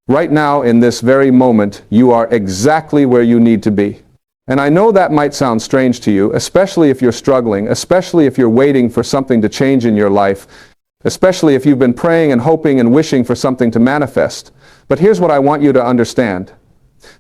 Right now, in this very moment, you are exactly where you need to be. And I know that might sound strange to you, especially if you're struggling, especially if you're waiting for something to change in your life, especially if you've been praying and hoping and wishing for something to manifest. But here's what I want you to understand.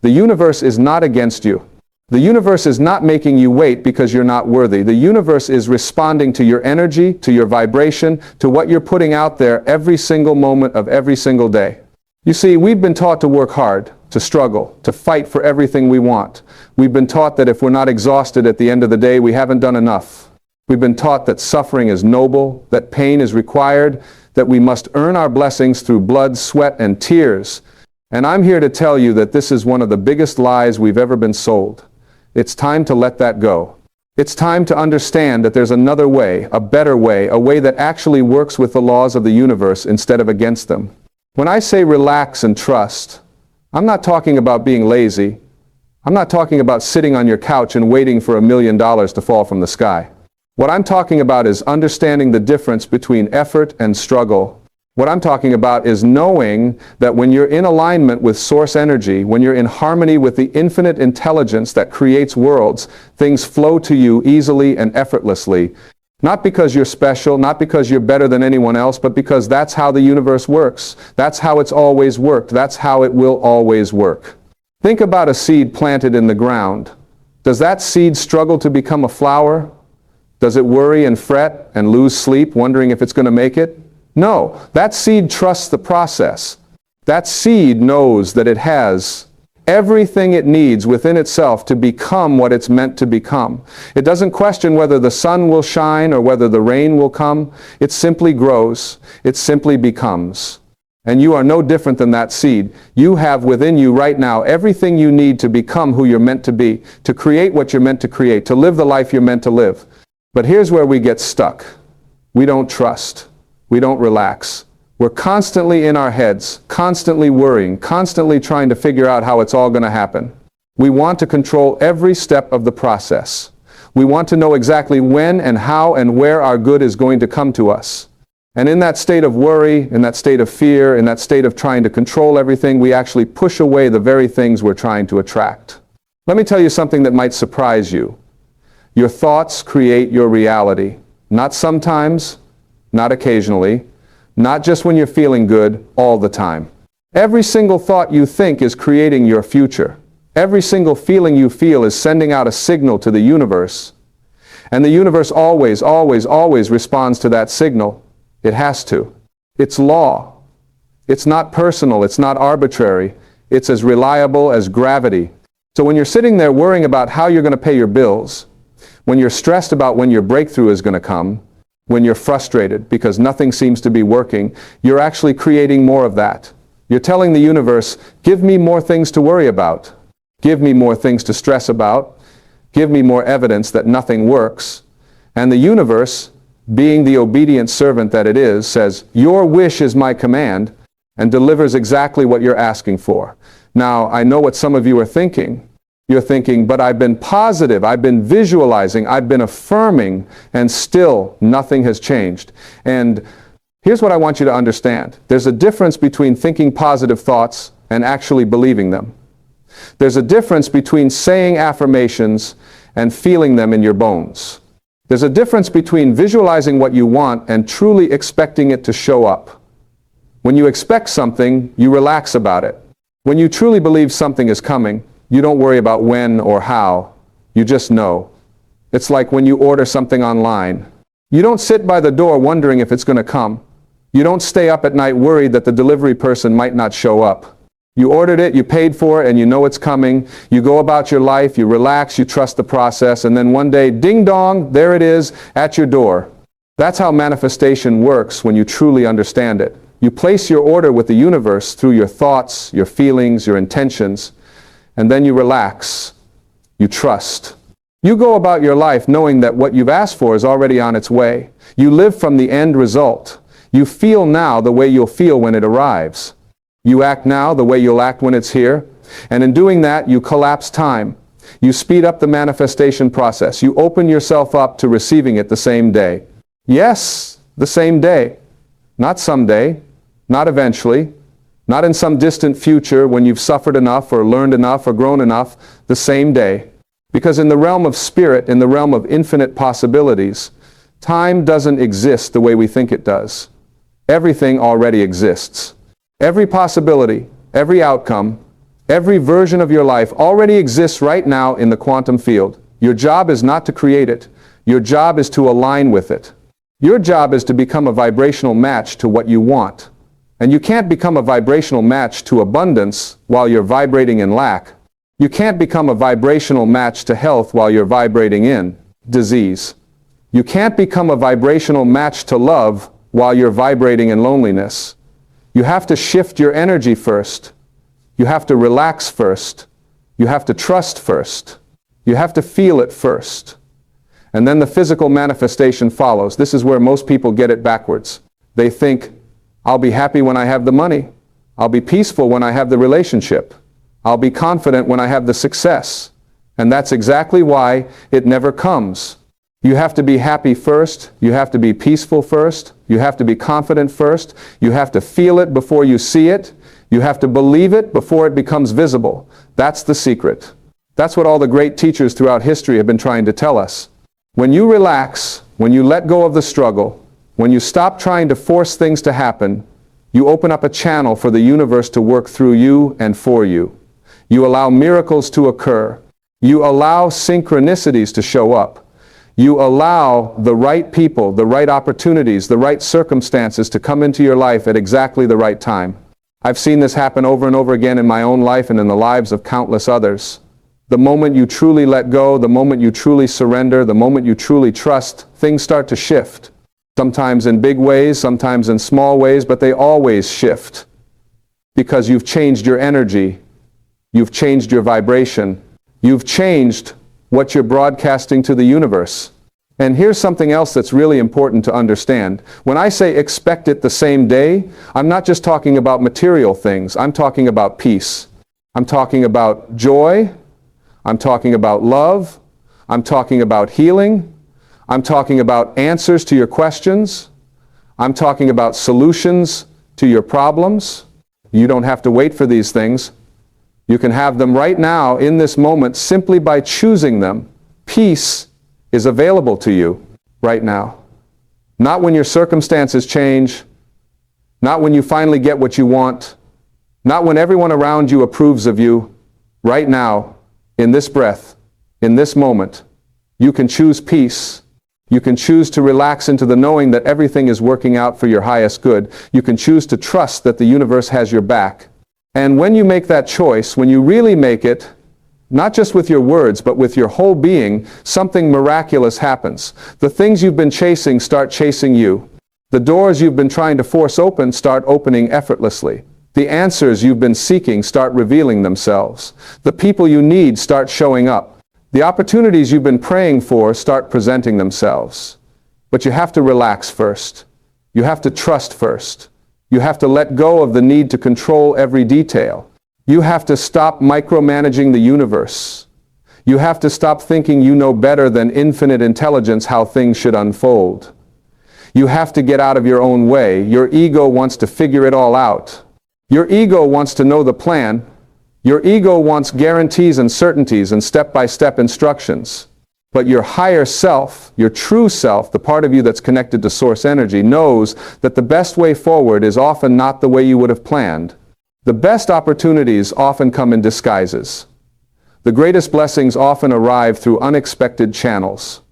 The universe is not against you. The universe is not making you wait because you're not worthy. The universe is responding to your energy, to your vibration, to what you're putting out there every single moment of every single day. You see, we've been taught to work hard, to struggle, to fight for everything we want. We've been taught that if we're not exhausted at the end of the day, we haven't done enough. We've been taught that suffering is noble, that pain is required, that we must earn our blessings through blood, sweat, and tears. And I'm here to tell you that this is one of the biggest lies we've ever been sold. It's time to let that go. It's time to understand that there's another way, a better way, a way that actually works with the laws of the universe instead of against them. When I say relax and trust, I'm not talking about being lazy. I'm not talking about sitting on your couch and waiting for $1 million to fall from the sky. What I'm talking about is understanding the difference between effort and struggle. What I'm talking about is knowing that when you're in alignment with source energy, when you're in harmony with the infinite intelligence that creates worlds, things flow to you easily and effortlessly. Not because you're special, not because you're better than anyone else, but because that's how the universe works. That's how it's always worked. That's how it will always work. Think about a seed planted in the ground. Does that seed struggle to become a flower? Does it worry and fret and lose sleep, wondering if it's going to make it? No, that seed trusts the process. That seed knows that it has everything it needs within itself to become what it's meant to become. It doesn't question whether the sun will shine or whether the rain will come. It simply grows. It simply becomes. And you are no different than that seed. You have within you right now everything you need to become who you're meant to be, to create what you're meant to create, to live the life you're meant to live. But here's where we get stuck. We don't trust. We don't relax. We're constantly in our heads, constantly worrying, constantly trying to figure out how it's all going to happen. We want to control every step of the process. We want to know exactly when and how and where our good is going to come to us. And in that state of worry, in that state of fear, in that state of trying to control everything, we actually push away the very things we're trying to attract. Let me tell you something that might surprise you. Your thoughts create your reality. Not sometimes, not occasionally, not just when you're feeling good, all the time. Every single thought you think is creating your future. Every single feeling you feel is sending out a signal to the universe. And the universe always, always, always responds to that signal. It has to. It's law. It's not personal. It's not arbitrary. It's as reliable as gravity. So when you're sitting there worrying about how you're going to pay your bills, when you're stressed about when your breakthrough is going to come, when you're frustrated because nothing seems to be working, you're actually creating more of that. You're telling the universe, give me more things to worry about. Give me more things to stress about. Give me more evidence that nothing works. And the universe, being the obedient servant that it is, says, your wish is my command, and delivers exactly what you're asking for. Now, I know what some of you are thinking. You're thinking, but I've been positive, I've been visualizing, I've been affirming, and still nothing has changed. And here's what I want you to understand. There's a difference between thinking positive thoughts and actually believing them. There's a difference between saying affirmations and feeling them in your bones. There's a difference between visualizing what you want and truly expecting it to show up. When you expect something, you relax about it. When you truly believe something is coming, you don't worry about when or how. You just know. It's like when you order something online. You don't sit by the door wondering if it's going to come. You don't stay up at night worried that the delivery person might not show up. You ordered it, you paid for it, and you know it's coming. You go about your life, you relax, you trust the process, and then one day, ding dong, there it is at your door. That's how manifestation works when you truly understand it. You place your order with the universe through your thoughts, your feelings, your intentions, and then you relax. You trust. You go about your life knowing that what you've asked for is already on its way. You live from the end result. You feel now the way you'll feel when it arrives. You act now the way you'll act when it's here. And in doing that, you collapse time. You speed up the manifestation process. You open yourself up to receiving it the same day. Yes, the same day. Not someday. Not eventually. Not in some distant future when you've suffered enough or learned enough or grown enough, the same day. Because in the realm of spirit, in the realm of infinite possibilities, time doesn't exist the way we think it does. Everything already exists. Every possibility, every outcome, every version of your life already exists right now in the quantum field. Your job is not to create it. Your job is to align with it. Your job is to become a vibrational match to what you want. And you can't become a vibrational match to abundance while you're vibrating in lack. You can't become a vibrational match to health while you're vibrating in disease. You can't become a vibrational match to love while you're vibrating in loneliness. You have to shift your energy first. You have to relax first. You have to trust first. You have to feel it first. And then the physical manifestation follows. This is where most people get it backwards. They think, I'll be happy when I have the money. I'll be peaceful when I have the relationship. I'll be confident when I have the success. And that's exactly why it never comes. You have to be happy first. You have to be peaceful first. You have to be confident first. You have to feel it before you see it. You have to believe it before it becomes visible. That's the secret. That's what all the great teachers throughout history have been trying to tell us. When you relax, when you let go of the struggle, when you stop trying to force things to happen, you open up a channel for the universe to work through you and for you. You allow miracles to occur. You allow synchronicities to show up. You allow the right people, the right opportunities, the right circumstances to come into your life at exactly the right time. I've seen this happen over and over again in my own life and in the lives of countless others. The moment you truly let go, the moment you truly surrender, the moment you truly trust, things start to shift. Sometimes in big ways, sometimes in small ways, but they always shift. Because you've changed your energy, you've changed your vibration, you've changed what you're broadcasting to the universe. And here's something else that's really important to understand. When I say expect it the same day, I'm not just talking about material things. I'm talking about peace. I'm talking about joy. I'm talking about love. I'm talking about healing. I'm talking about answers to your questions. I'm talking about solutions to your problems. You don't have to wait for these things. You can have them right now in this moment simply by choosing them. Peace is available to you right now. Not when your circumstances change, not when you finally get what you want, not when everyone around you approves of you. Right now, in this breath, in this moment, you can choose peace. You can choose to relax into the knowing that everything is working out for your highest good. You can choose to trust that the universe has your back. And when you make that choice, when you really make it, not just with your words, but with your whole being, something miraculous happens. The things you've been chasing start chasing you. The doors you've been trying to force open start opening effortlessly. The answers you've been seeking start revealing themselves. The people you need start showing up. The opportunities you've been praying for start presenting themselves. But you have to relax first. You have to trust first. You have to let go of the need to control every detail. You have to stop micromanaging the universe. You have to stop thinking you know better than infinite intelligence how things should unfold. You have to get out of your own way. Your ego wants to figure it all out. Your ego wants to know the plan. Your ego wants guarantees and certainties and step-by-step instructions. But your higher self, your true self, the part of you that's connected to source energy, knows that the best way forward is often not the way you would have planned. The best opportunities often come in disguises. The greatest blessings often arrive through unexpected channels.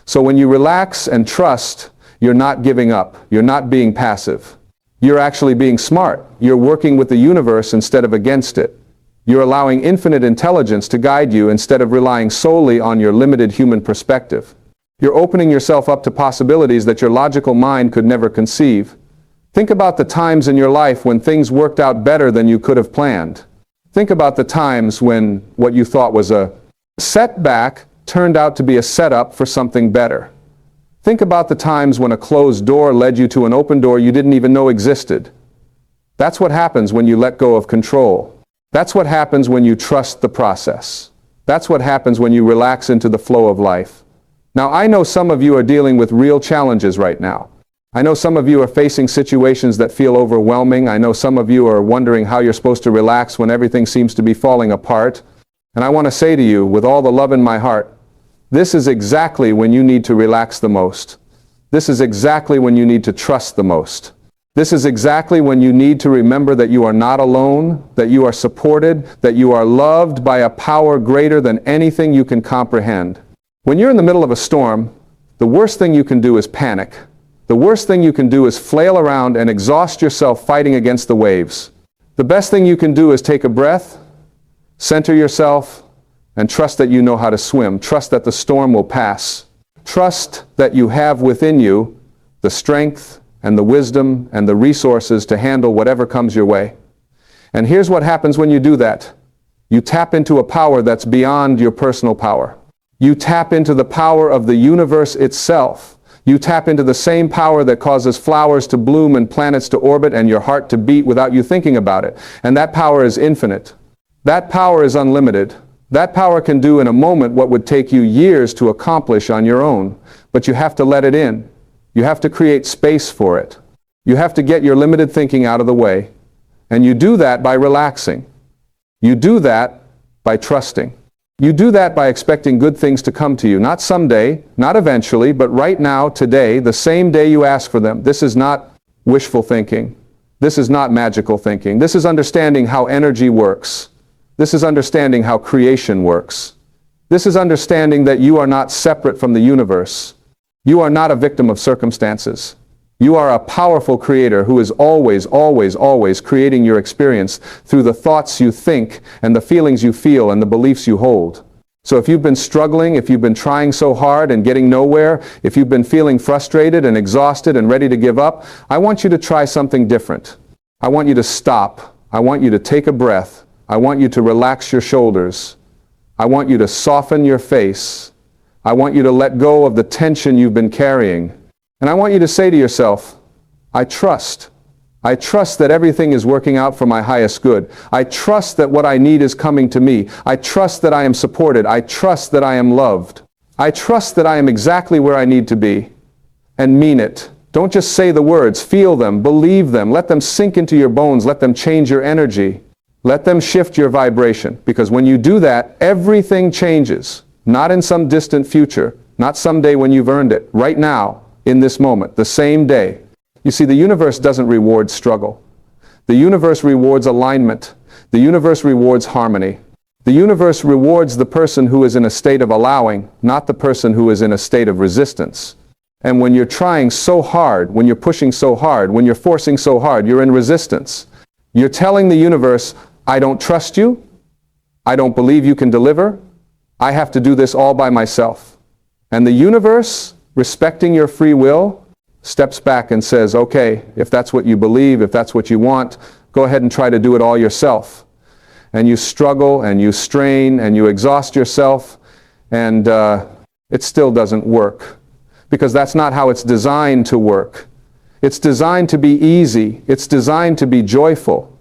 So when you relax and trust, you're not giving up. You're not being passive. You're actually being smart. You're working with the universe instead of against it. You're allowing infinite intelligence to guide you instead of relying solely on your limited human perspective. You're opening yourself up to possibilities that your logical mind could never conceive. Think about the times in your life when things worked out better than you could have planned. Think about the times when what you thought was a setback turned out to be a setup for something better. Think about the times when a closed door led you to an open door you didn't even know existed. That's what happens when you let go of control. That's what happens when you trust the process. That's what happens when you relax into the flow of life. Now, I know some of you are dealing with real challenges right now. I know some of you are facing situations that feel overwhelming. I know some of you are wondering how you're supposed to relax when everything seems to be falling apart. And I want to say to you, with all the love in my heart, this is exactly when you need to relax the most. This is exactly when you need to trust the most. This is exactly when you need to remember that you are not alone, that you are supported, that you are loved by a power greater than anything you can comprehend. When you're in the middle of a storm, the worst thing you can do is panic. The worst thing you can do is flail around and exhaust yourself fighting against the waves. The best thing you can do is take a breath, center yourself, and trust that you know how to swim. Trust that the storm will pass. Trust that you have within you the strength and the wisdom and the resources to handle whatever comes your way. And here's what happens when you do that. You tap into a power that's beyond your personal power. You tap into the power of the universe itself. You tap into the same power that causes flowers to bloom and planets to orbit and your heart to beat without you thinking about it. And that power is infinite. That power is unlimited. That power can do in a moment what would take you years to accomplish on your own. But you have to let it in. You have to create space for it. You have to get your limited thinking out of the way. And you do that by relaxing. You do that by trusting. You do that by expecting good things to come to you. Not someday, not eventually, but right now, today, the same day you ask for them. This is not wishful thinking. This is not magical thinking. This is understanding how energy works. This is understanding how creation works. This is understanding that you are not separate from the universe. You are not a victim of circumstances. You are a powerful creator who is always, always, always creating your experience through the thoughts you think and the feelings you feel and the beliefs you hold. So if you've been struggling, if you've been trying so hard and getting nowhere, if you've been feeling frustrated and exhausted and ready to give up, I want you to try something different. I want you to stop. I want you to take a breath. I want you to relax your shoulders. I want you to soften your face. I want you to let go of the tension you've been carrying. And I want you to say to yourself, I trust. I trust that everything is working out for my highest good. I trust that what I need is coming to me. I trust that I am supported. I trust that I am loved. I trust that I am exactly where I need to be. And mean it. Don't just say the words. Feel them. Believe them. Let them sink into your bones. Let them change your energy. Let them shift your vibration. Because when you do that, everything changes. Not in some distant future. Not someday when you've earned it. Right now. In this moment, the same day. You see, the universe doesn't reward struggle. The universe rewards alignment. The universe rewards harmony. The universe rewards the person who is in a state of allowing, not the person who is in a state of resistance. And when you're trying so hard, when you're pushing so hard, when you're forcing so hard, you're in resistance. You're telling the universe, I don't trust you. I don't believe you can deliver. I have to do this all by myself. And the universe, respecting your free will, steps back and says, okay, if that's what you believe, if that's what you want, go ahead and try to do it all yourself. And you struggle and you strain and you exhaust yourself, and it still doesn't work. Because that's not how it's designed to work. It's designed to be easy. It's designed to be joyful.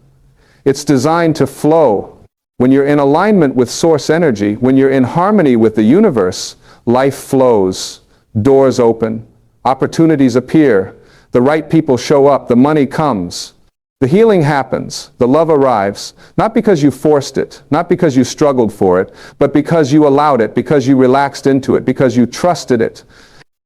It's designed to flow. When you're in alignment with source energy, when you're in harmony with the universe, life flows. Doors open, opportunities appear, the right people show up, the money comes, the healing happens, the love arrives, not because you forced it, not because you struggled for it, but because you allowed it, because you relaxed into it, because you trusted it.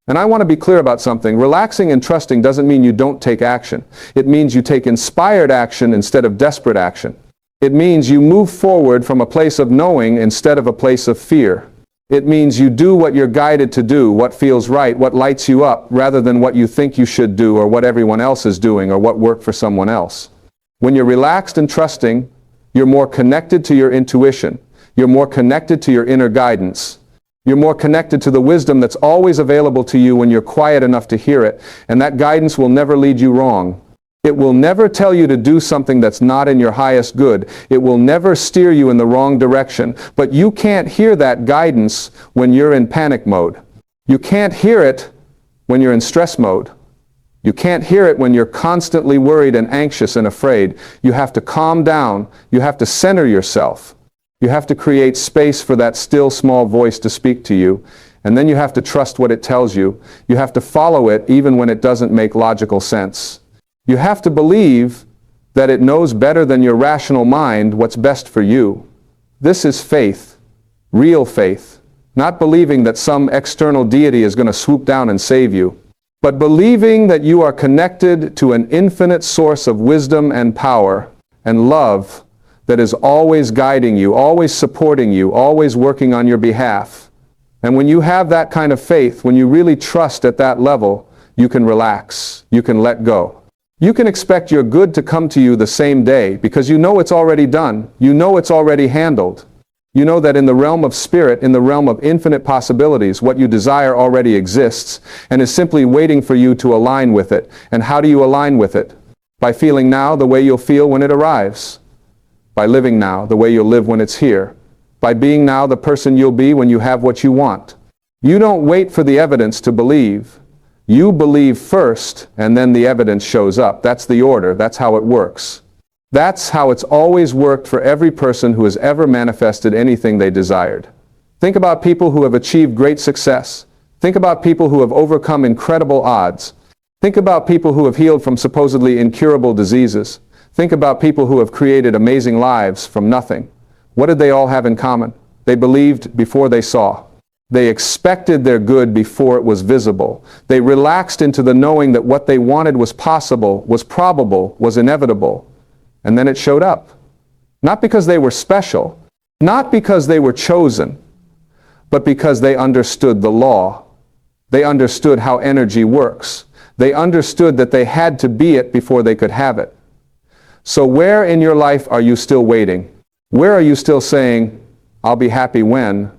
And I want to be clear about something. Relaxing and trusting doesn't mean you don't take action. It means you take inspired action instead of desperate action. It means you move forward from a place of knowing instead of a place of fear. It means you do what you're guided to do, what feels right, what lights you up, rather than what you think you should do or what everyone else is doing or what worked for someone else. When you're relaxed and trusting, you're more connected to your intuition. You're more connected to your inner guidance. You're more connected to the wisdom that's always available to you when you're quiet enough to hear it, and that guidance will never lead you wrong. It will never tell you to do something that's not in your highest good. It will never steer you in the wrong direction. But you can't hear that guidance when you're in panic mode. You can't hear it when you're in stress mode. You can't hear it when you're constantly worried and anxious and afraid. You have to calm down. You have to center yourself. You have to create space for that still small voice to speak to you. And then you have to trust what it tells you. You have to follow it even when it doesn't make logical sense. You have to believe that it knows better than your rational mind what's best for you. This is faith, real faith, not believing that some external deity is going to swoop down and save you, but believing that you are connected to an infinite source of wisdom and power and love that is always guiding you, always supporting you, always working on your behalf. And when you have that kind of faith, when you really trust at that level, you can relax, you can let go. You can expect your good to come to you the same day because you know it's already done. You know it's already handled. You know that in the realm of spirit, in the realm of infinite possibilities, what you desire already exists and is simply waiting for you to align with it. And how do you align with it? By feeling now the way you'll feel when it arrives. By living now the way you'll live when it's here. By being now the person you'll be when you have what you want. You don't wait for the evidence to believe. You believe first, and then the evidence shows up. That's the order. That's how it works. That's how it's always worked for every person who has ever manifested anything they desired. Think about people who have achieved great success. Think about people who have overcome incredible odds. Think about people who have healed from supposedly incurable diseases. Think about people who have created amazing lives from nothing. What did they all have in common? They believed before they saw. They expected their good before it was visible. They relaxed into the knowing that what they wanted was possible, was probable, was inevitable. And then it showed up. Not because they were special, not because they were chosen, but because they understood the law. They understood how energy works. They understood that they had to be it before they could have it. So where in your life are you still waiting? Where are you still saying, I'll be happy when?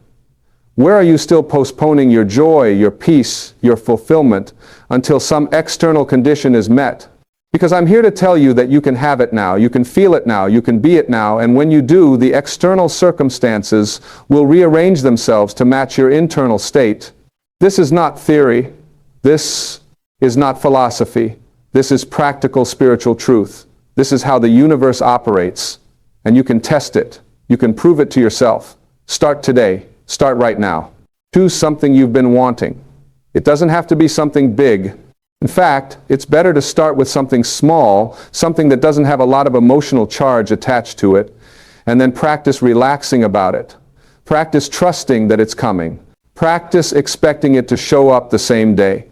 Where are you still postponing your joy, your peace, your fulfillment until some external condition is met? Because I'm here to tell you that you can have it now, you can feel it now, you can be it now, and when you do, the external circumstances will rearrange themselves to match your internal state. This is not theory. This is not philosophy. This is practical spiritual truth. This is how the universe operates, and you can test it. You can prove it to yourself. Start today. Start right now. Choose something you've been wanting. It doesn't have to be something big. In fact, it's better to start with something small, something that doesn't have a lot of emotional charge attached to it, and then practice relaxing about it. Practice trusting that it's coming. Practice expecting it to show up the same day.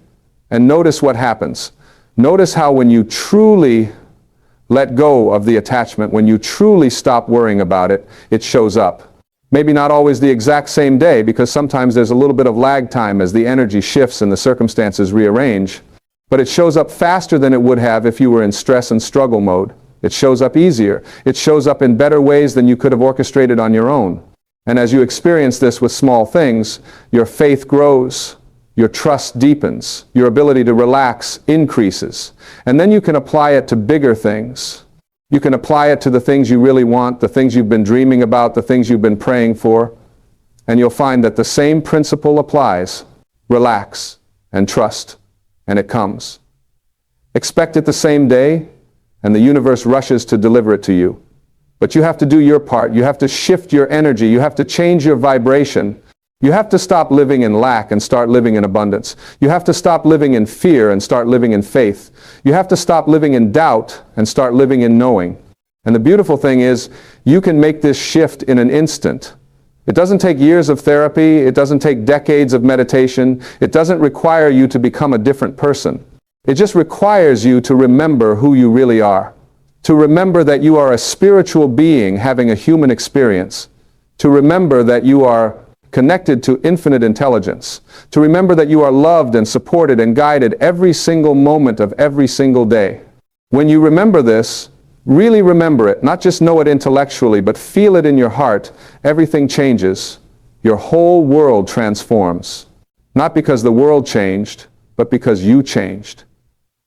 And notice what happens. Notice how when you truly let go of the attachment, when you truly stop worrying about it, it shows up. Maybe not always the exact same day, because sometimes there's a little bit of lag time as the energy shifts and the circumstances rearrange. But it shows up faster than it would have if you were in stress and struggle mode. It shows up easier. It shows up in better ways than you could have orchestrated on your own. And as you experience this with small things, your faith grows, your trust deepens, your ability to relax increases. And then you can apply it to bigger things. You can apply it to the things you really want, the things you've been dreaming about, the things you've been praying for. And you'll find that the same principle applies. Relax and trust, and it comes. Expect it the same day, and the universe rushes to deliver it to you. But you have to do your part. You have to shift your energy. You have to change your vibration. You have to stop living in lack and start living in abundance. You have to stop living in fear and start living in faith. You have to stop living in doubt and start living in knowing. And the beautiful thing is, you can make this shift in an instant. It doesn't take years of therapy. It doesn't take decades of meditation. It doesn't require you to become a different person. It just requires you to remember who you really are. To remember that you are a spiritual being having a human experience. To remember that you are connected to infinite intelligence. To remember that you are loved and supported and guided every single moment of every single day. When you remember this, really remember it, not just know it intellectually, but feel it in your heart, everything changes. Your whole world transforms. Not because the world changed, but because you changed.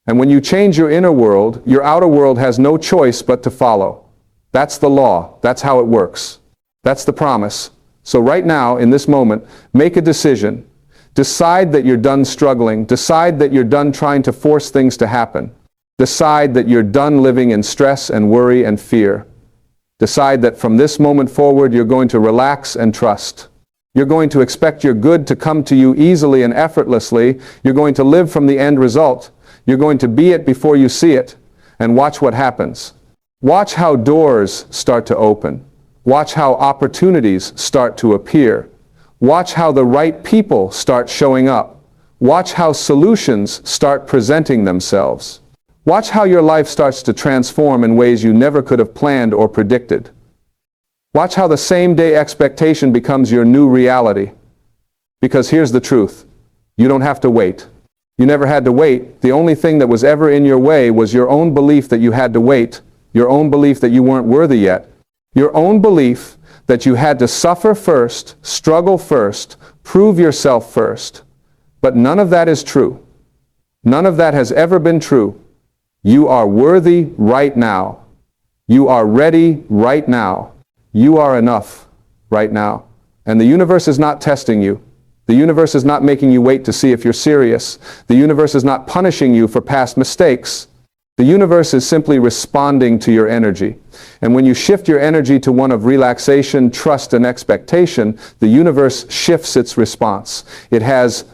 And when you change your inner world, your outer world has no choice but to follow. That's the law. That's how it works. That's the promise. So right now, in this moment, make a decision. Decide that you're done struggling. Decide that you're done trying to force things to happen. Decide that you're done living in stress and worry and fear. Decide that from this moment forward, you're going to relax and trust. You're going to expect your good to come to you easily and effortlessly. You're going to live from the end result. You're going to be it before you see it. And watch what happens. Watch how doors start to open. Watch how opportunities start to appear. Watch how the right people start showing up. Watch how solutions start presenting themselves. Watch how your life starts to transform in ways you never could have planned or predicted. Watch how the same-day expectation becomes your new reality. Because here's the truth. You don't have to wait. You never had to wait. The only thing that was ever in your way was your own belief that you had to wait, your own belief that you weren't worthy yet, your own belief that you had to suffer first, struggle first, prove yourself first. But none of that is true. None of that has ever been true. You are worthy right now. You are ready right now. You are enough right now. And the universe is not testing you. The universe is not making you wait to see if you're serious. The universe is not punishing you for past mistakes. The universe is simply responding to your energy. And when you shift your energy to one of relaxation, trust, and expectation, the universe shifts its response. It has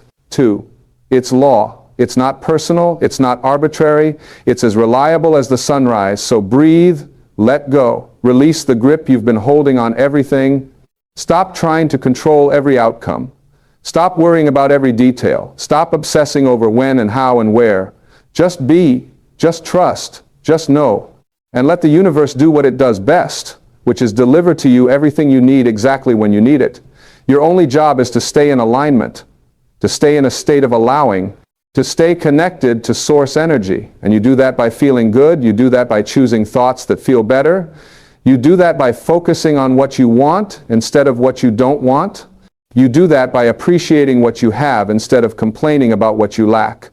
its law. It's not personal. It's not arbitrary. It's as reliable as the sunrise. So breathe, let go. Release the grip you've been holding on everything. Stop trying to control every outcome. Stop worrying about every detail. Stop obsessing over when and how and where. Just be, just trust, just know. And let the universe do what it does best, which is deliver to you everything you need exactly when you need it. Your only job is to stay in alignment, to stay in a state of allowing, to stay connected to source energy. And you do that by feeling good. You do that by choosing thoughts that feel better. You do that by focusing on what you want instead of what you don't want. You do that by appreciating what you have instead of complaining about what you lack.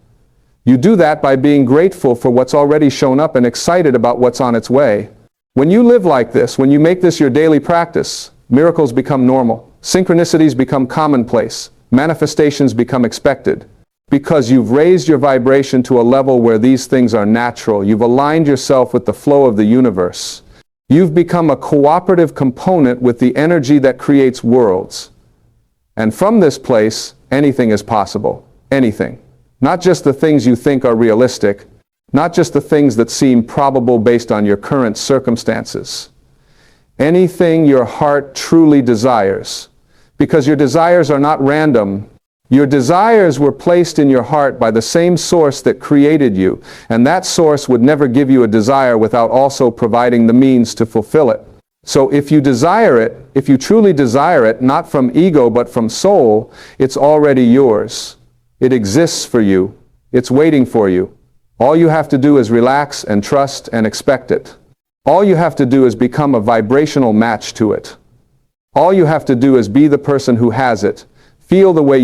You do that by being grateful for what's already shown up and excited about what's on its way. When you live like this, when you make this your daily practice, miracles become normal. Synchronicities become commonplace. Manifestations become expected. Because you've raised your vibration to a level where these things are natural. You've aligned yourself with the flow of the universe. You've become a cooperative component with the energy that creates worlds. And from this place, anything is possible. Anything. Not just the things you think are realistic. Not just the things that seem probable based on your current circumstances. Anything your heart truly desires. Because your desires are not random. Your desires were placed in your heart by the same source that created you. And that source would never give you a desire without also providing the means to fulfill it. So if you desire it, if you truly desire it, not from ego but from soul, it's already yours. It exists for you. It's waiting for you. All you have to do is relax and trust and expect it. All you have to do is become a vibrational match to it. All you have to do is be the person who has it. Feel the way